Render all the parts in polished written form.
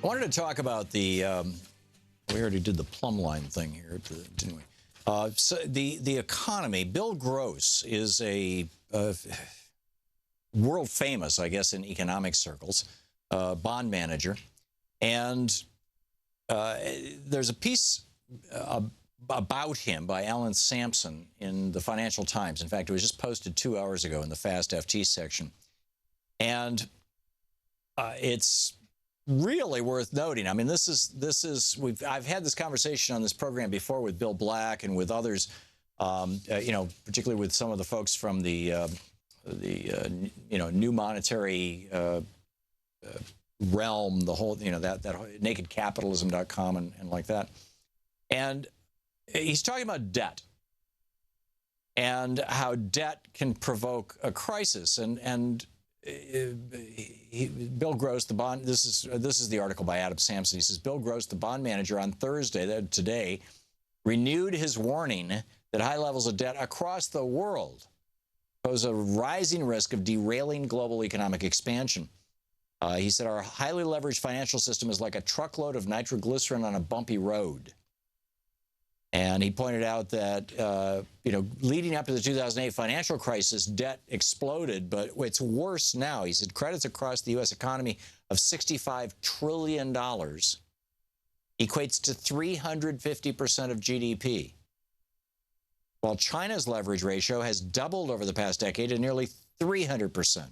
I wanted to talk about the, we already did the plumb line thing here, didn't we? So the economy. Bill Gross is a world famous, I guess, in economic circles, bond manager. And there's a piece about him by Alan Sampson in the Financial Times. In fact, it was just posted 2 hours ago in the Fast FT section. And it's really worth noting. I mean, I've had this conversation on this program before with Bill Black and with others, particularly with some of the folks from the new monetary realm, the whole, that nakedcapitalism.com and like that. And he's talking about debt and how debt can provoke a crisis. And Bill Gross, the bond, this is the article by Adam Sampson. He says, Bill Gross, the bond manager, on Thursday, today, renewed his warning that high levels of debt across the world pose a rising risk of derailing global economic expansion. He said, our highly leveraged financial system is like a truckload of nitroglycerin on a bumpy road. And he pointed out that, leading up to the 2008 financial crisis, debt exploded, but it's worse now. He said credits across the U.S. economy of $65 trillion equates to 350% of GDP, while China's leverage ratio has doubled over the past decade to nearly 300%.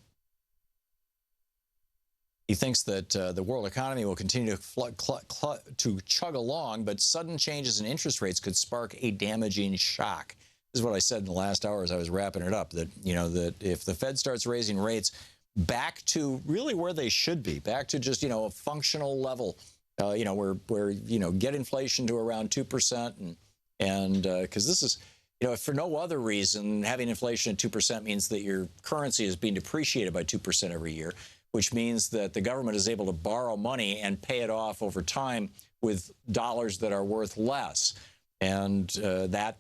He thinks that the world economy will continue to chug along, but sudden changes in interest rates could spark a damaging shock. This is what I said in the last hour as I was wrapping it up, that, that if the Fed starts raising rates back to really where they should be, back to just, a functional level, where get inflation to around 2%. And because this is, if for no other reason, having inflation at 2% means that your currency is being depreciated by 2% every year, which means that the government is able to borrow money and pay it off over time with dollars that are worth less. And that,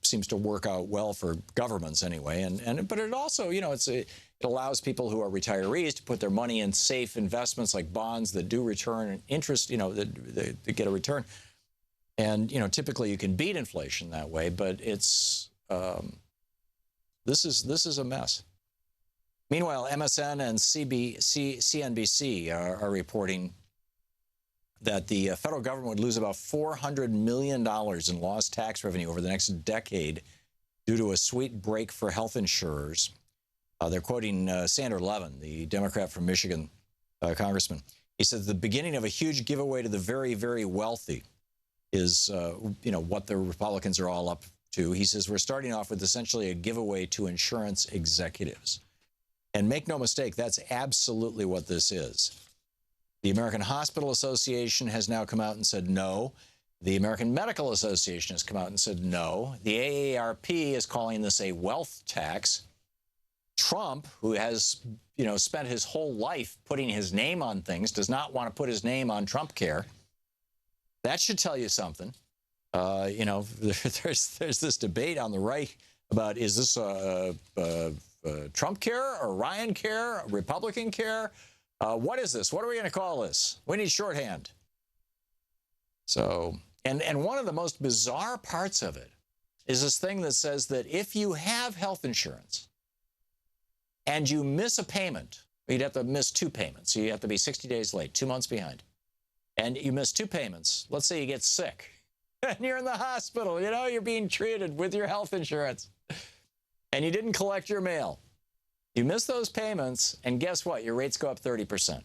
seems to work out well for governments anyway. But it also, it allows people who are retirees to put their money in safe investments like bonds that do return interest, that get a return. And, typically you can beat inflation that way, but it's, this is a mess. Meanwhile, MSN and CNBC are reporting that the federal government would lose about $400 million in lost tax revenue over the next decade due to a sweet break for health insurers. They're quoting Sandra Levin, the Democrat from Michigan congressman. He says the beginning of a huge giveaway to the very, very wealthy is, what the Republicans are all up to. He says we're starting off with essentially a giveaway to insurance executives. And make no mistake, that's absolutely what this is. The American Hospital Association has now come out and said no. The American Medical Association has come out and said no. The AARP is calling this a wealth tax. Trump, who has, spent his whole life putting his name on things, does not want to put his name on Trump Care. That should tell you something. There's this debate on the right about, is this Trump Care or Ryan Care, Republican Care? What is this? What are we going to call this? We need shorthand. So, and one of the most bizarre parts of it is this thing that says that if you have health insurance and you miss a payment, you'd have to miss 2 payments. So you have to be 60 days late, 2 months behind. And you miss 2 payments. Let's say you get sick and you're in the hospital, you're being treated with your health insurance. And you didn't collect your mail. You miss those payments, and guess what? Your rates go up 30%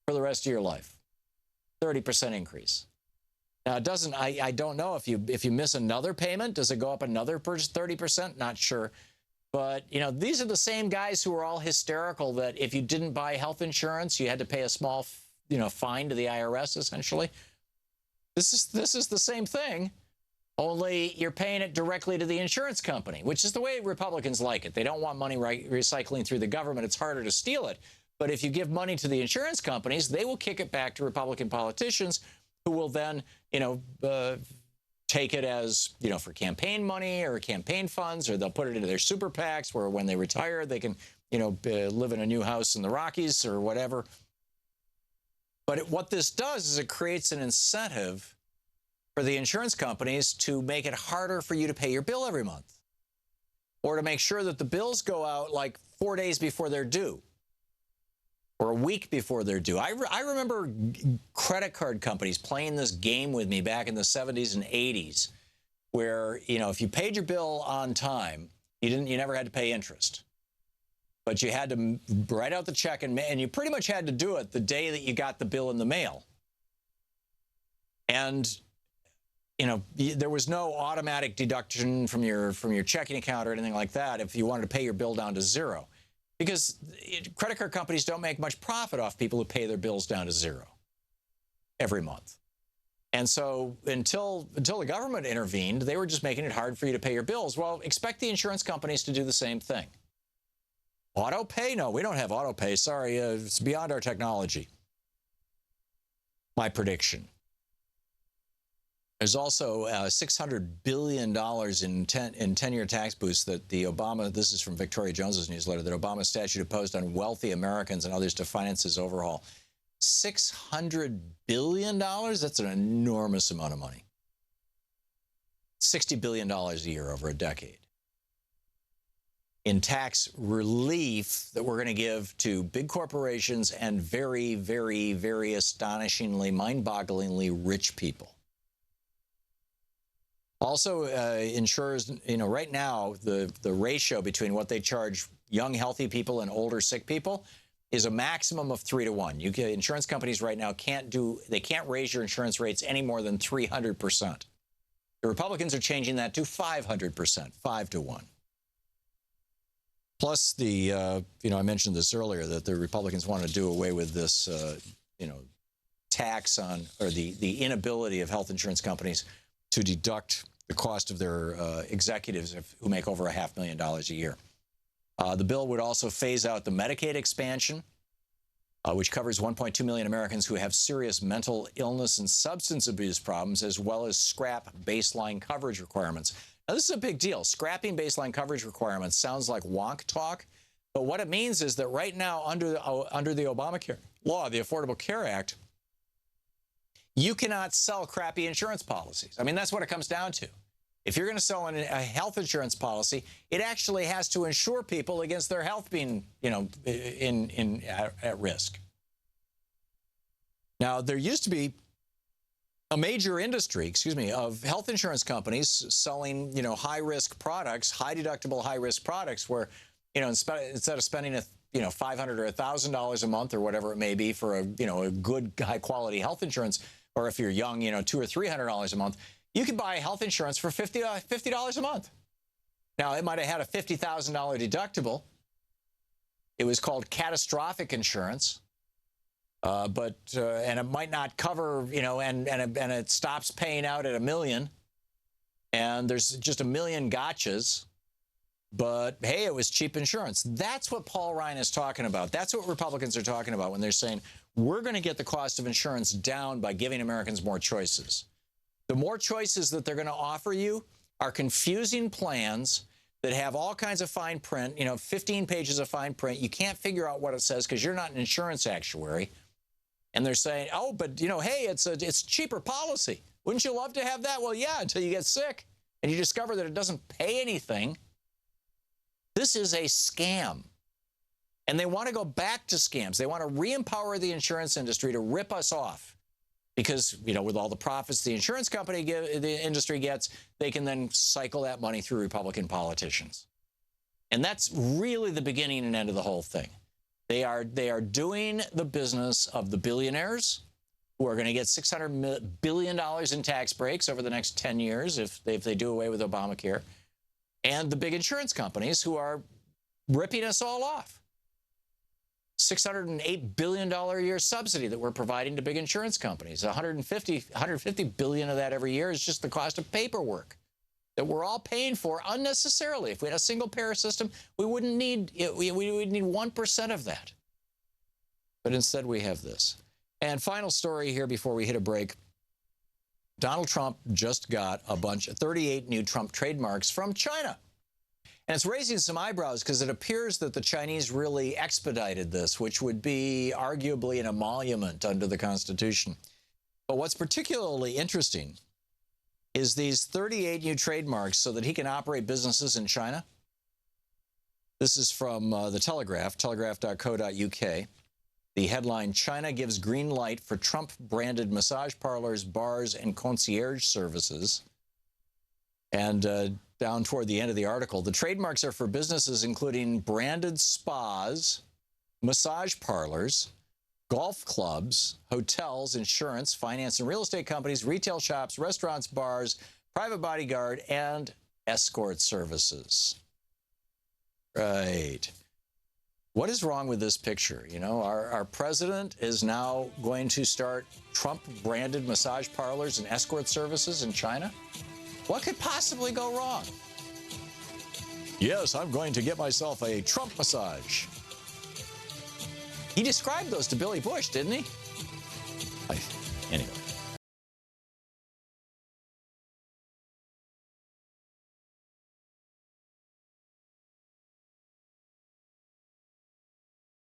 for the rest of your life. 30% increase. Now, it doesn't. I don't know if you miss another payment, does it go up another 30%? Not sure. But these are the same guys who are all hysterical that if you didn't buy health insurance, you had to pay a small fine to the IRS. Essentially, this is the same thing. Only you're paying it directly to the insurance company, which is the way Republicans like it. They don't want money recycling through the government. It's harder to steal it. But if you give money to the insurance companies, they will kick it back to Republican politicians who will then, take it as, for campaign money or campaign funds, or they'll put it into their super PACs where when they retire, they can, live in a new house in the Rockies or whatever. But what this does is it creates an incentive for the insurance companies to make it harder for you to pay your bill every month, or to make sure that the bills go out like 4 days before they're due, or a week before they're due. I remember credit card companies playing this game with me back in the 70s and 80s, where, you know, if you paid your bill on time, you never had to pay interest. But you had to write out the check, and you pretty much had to do it the day that you got the bill in the mail. And, you know, there was no automatic deduction from your checking account or anything like that if you wanted to pay your bill down to zero. Because credit card companies don't make much profit off people who pay their bills down to zero every month. And so until the government intervened, they were just making it hard for you to pay your bills. Well, expect the insurance companies to do the same thing. Auto pay? No, we don't have auto pay. Sorry, it's beyond our technology. My prediction. There's also $600 billion in 10-year tax boosts that the Obama, this is from Victoria Jones's newsletter, that Obama statute imposed on wealthy Americans and others to finance his overhaul. $600 billion? That's an enormous amount of money. $60 billion a year over a decade in tax relief that we're going to give to big corporations and very, very, very astonishingly, mind-bogglingly rich people. Also, insurers, you know, right now, the ratio between what they charge young, healthy people and older, sick people is a maximum of 3 to 1. Insurance companies right now can't raise your insurance rates any more than 300%. The Republicans are changing that to 500%, 5 to 1. Plus, you know, I mentioned this earlier, that the Republicans want to do away with this, you know, tax on, or the inability of health insurance companies to deduct the cost of their executives who make over $500,000 a year. The bill would also phase out the Medicaid expansion, which covers 1.2 million Americans who have serious mental illness and substance abuse problems, as well as scrap baseline coverage requirements. Now, this is a big deal. Scrapping baseline coverage requirements sounds like wonk talk, but what it means is that right now, under the Obamacare law, the Affordable Care Act, you cannot sell crappy insurance policies. I mean, that's what it comes down to. If you're going to sell a health insurance policy, it actually has to insure people against their health being, you know, at risk. Now, there used to be a major industry, of health insurance companies selling, you know, high-risk products, high-deductible, high-risk products, where, you know, instead of spending $500 or $1,000 a month or whatever it may be for a good, high-quality health insurance, or if you're young, you know, $200 or $300 a month, you could buy health insurance for $50 a month. Now, it might have had a $50,000 deductible. It was called catastrophic insurance. And it might not cover, you know, and it stops paying out at $1 million, and there's just 1 million gotchas. But hey, it was cheap insurance. That's what Paul Ryan is talking about. That's what Republicans are talking about when they're saying we're going to get the cost of insurance down by giving Americans more choices. The more choices that they're going to offer you are confusing plans that have all kinds of fine print, you know, 15 pages of fine print. You can't figure out what it says because you're not an insurance actuary. And they're saying, oh, but, you know, hey, it's cheaper policy. Wouldn't you love to have that? Well, yeah, until you get sick and you discover that it doesn't pay anything. This is a scam. And they want to go back to scams. They want to re-empower the insurance industry to rip us off. Because, you know, with all the profits the insurance company, the industry gets, they can then cycle that money through Republican politicians. And that's really the beginning and end of the whole thing. They are doing the business of the billionaires, who are going to get $600 billion in tax breaks over the next 10 years if they do away with Obamacare, and the big insurance companies who are ripping us all off. $608 billion a year subsidy that we're providing to big insurance companies. $150 billion of that every year is just the cost of paperwork that we're all paying for unnecessarily. If we had a single payer system, we wouldn't need, we would need 1% of that. But instead we have this. And final story here before we hit a break. Donald Trump just got 38 new Trump trademarks from China. And it's raising some eyebrows because it appears that the Chinese really expedited this, which would be arguably an emolument under the Constitution. But what's particularly interesting is these 38 new trademarks so that he can operate businesses in China. This is from the Telegraph, telegraph.co.uk. The headline, China gives green light for Trump-branded massage parlors, bars, and concierge services. And down toward the end of the article, the trademarks are for businesses including branded spas, massage parlors, golf clubs, hotels, insurance, finance and real estate companies, retail shops, restaurants, bars, private bodyguard, and escort services. Right. What is wrong with this picture? You know, our president is now going to start Trump-branded massage parlors and escort services in China? What could possibly go wrong? Yes, I'm going to get myself a Trump massage. He described those to Billy Bush, didn't he? Anyway.